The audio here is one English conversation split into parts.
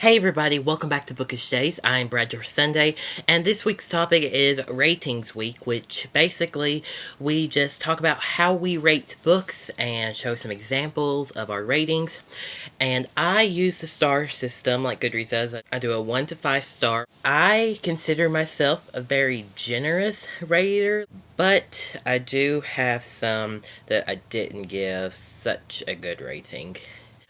Hey everybody, welcome back to Bookish Days. I'm Brad Sunday, and this week's topic is Ratings Week, which basically we just talk about how we rate books and show some examples of our ratings. And I use the star system like Goodreads does. I do a 1 to 5 star. I consider myself a very generous rater, but I do have some that I didn't give such a good rating.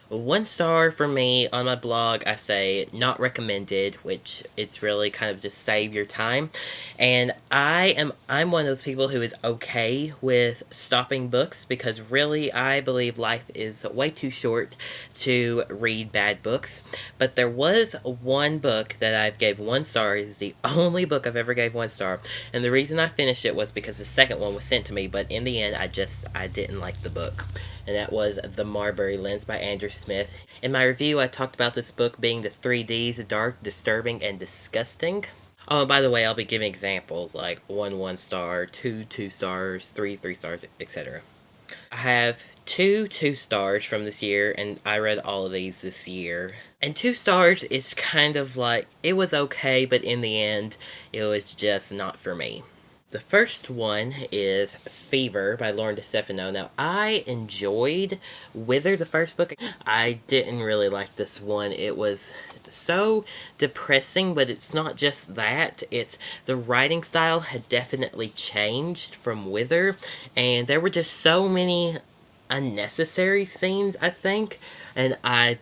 1 star for me on my blog, I say not recommended, which it's really kind of just save your time. And I'm one of those people who is okay with stopping books because really I believe life is way too short to read bad books. But there was one book that I gave 1 star. It's the only book I've ever gave 1 star. And the reason I finished it was because the second one was sent to me, but in the end I didn't like the book. And that was The Marbury Lens by Andrew Smith. In my review, I talked about this book being the 3Ds, dark, disturbing, and disgusting. Oh, and by the way, I'll be giving examples like 1 star, 2 stars, 3 stars, etc. I have 2 stars from this year, and I read all of these this year. And 2 stars is kind of like, it was okay, but in the end, it was just not for me. The first one is Fever by Lauren DeStefano. Now, I enjoyed Wither, the first book. I didn't really like this one. It was so depressing, but it's not just that. It's the writing style had definitely changed from Wither, and there were just so many unnecessary scenes, I think, and I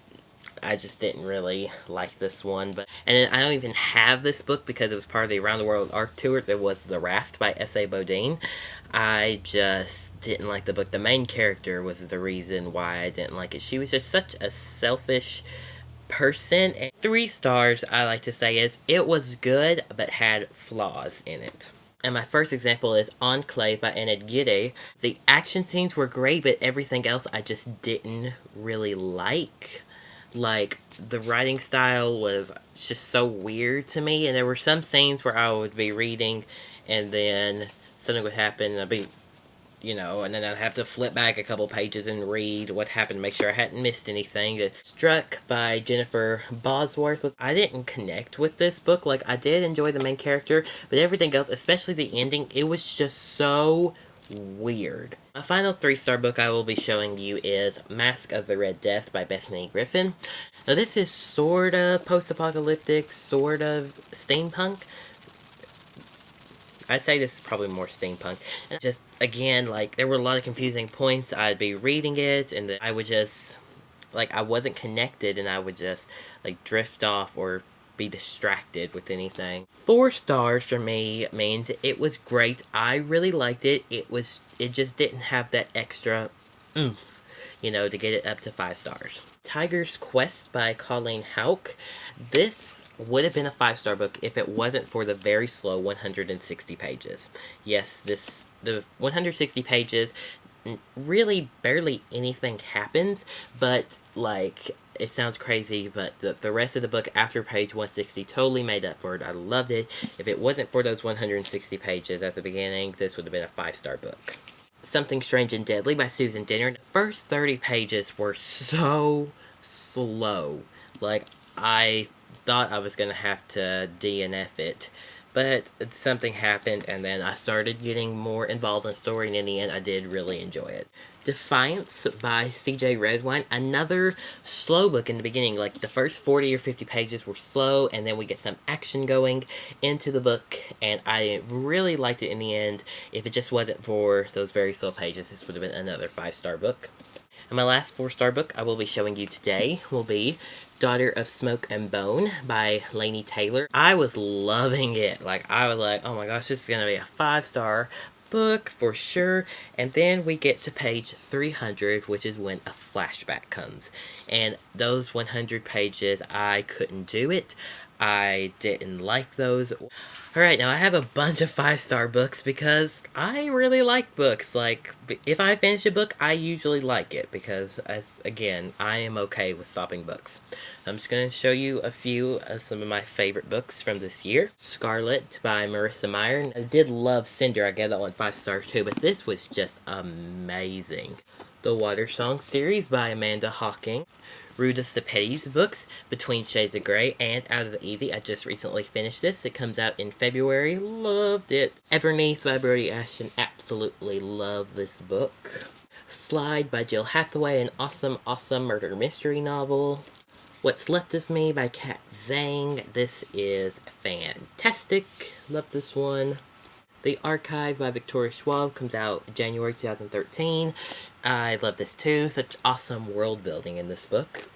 just didn't really like this one. And I don't even have this book because it was part of the Around the World Arc Tour. There was The Raft by S.A. Bodine. I just didn't like the book. The main character was the reason why I didn't like it. She was just such a selfish person. And 3 stars, I like to say, is it was good but had flaws in it. And my first example is Enclave by Enid Gide. The action scenes were great, but everything else I just didn't really like. Like, the writing style was just so weird to me, and there were some scenes where I would be reading, and then something would happen, and I'd be, and then I'd have to flip back a couple pages and read what happened to make sure I hadn't missed anything. Struck by Jennifer Bosworth. I didn't connect with this book. Like, I did enjoy the main character, but everything else, especially the ending, it was just so weird. My final 3-star book I will be showing you is Mask of the Red Death by Bethany Griffin. Now this is sort of post-apocalyptic, sort of steampunk. I'd say this is probably more steampunk. And just, again, like, there were a lot of confusing points. I'd be reading it, and then I would just, like, I wasn't connected, and I would just, like, drift off or be distracted with anything. 4 stars for me means it was great. I really liked it. It just didn't have that extra oomph, to get it up to 5 stars. Tiger's Quest by Colleen Houck. This would have been a 5-star book if it wasn't for the very slow 160 pages. Yes, the 160 pages, really barely anything happens, but, like, it sounds crazy, but the rest of the book after page 160 totally made up for it. I loved it. If it wasn't for those 160 pages at the beginning, this would have been a 5-star book. Something Strange and Deadly by Susan Denner. The first 30 pages were so slow. Like, I thought I was going to have to DNF it. But something happened, and then I started getting more involved in the story, and in the end, I did really enjoy it. Defiance by C.J. Redwine. Another slow book in the beginning. Like, the first 40 or 50 pages were slow, and then we get some action going into the book, and I really liked it in the end. If it just wasn't for those very slow pages, this would have been another 5-star book. And my last 4-star book I will be showing you today will be Daughter of Smoke and Bone by Laini Taylor. I was loving it. Like, I was like, oh my gosh, this is going to be a 5-star book for sure. And then we get to page 300, which is when a flashback comes. And those 100 pages, I couldn't do it. I didn't like those. Alright, now I have a bunch of 5-star books because I really like books. Like, if I finish a book, I usually like it because, again, I am okay with stopping books. I'm just going to show you a few of some of my favorite books from this year. Scarlet by Marissa Meyer. I did love Cinder. I gave that one 5 stars too, but this was just amazing. The Water Song series by Amanda Hawking. Rudis the Petty's books, Between Shades of Grey and Out of the Easy. I just recently finished this. It comes out in February. Loved it. Everneath by Brody Ashton. Absolutely love this book. Slide by Jill Hathaway, an awesome, awesome murder mystery novel. What's Left of Me by Kat Zhang. This is fantastic. Love this one. The Archive by Victoria Schwab comes out January 2013. I love this too. Such awesome world building in this book.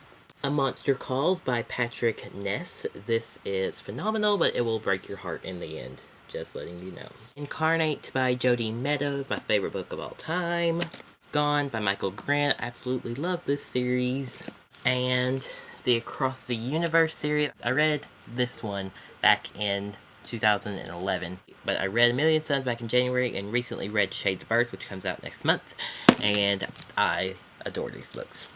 A Monster Calls by Patrick Ness. This is phenomenal, but it will break your heart in the end. Just letting you know. Incarnate by Jodi Meadows, my favorite book of all time. Gone by Michael Grant. Absolutely love this series. And the Across the Universe series. I read this one back in 2011, but I read A Million Suns back in January and recently read Shades of Earth, which comes out next month, and I adore these books.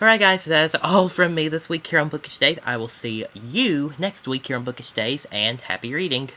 Alright guys, so that is all from me this week here on Bookish Days. I will see you next week here on Bookish Days, and happy reading!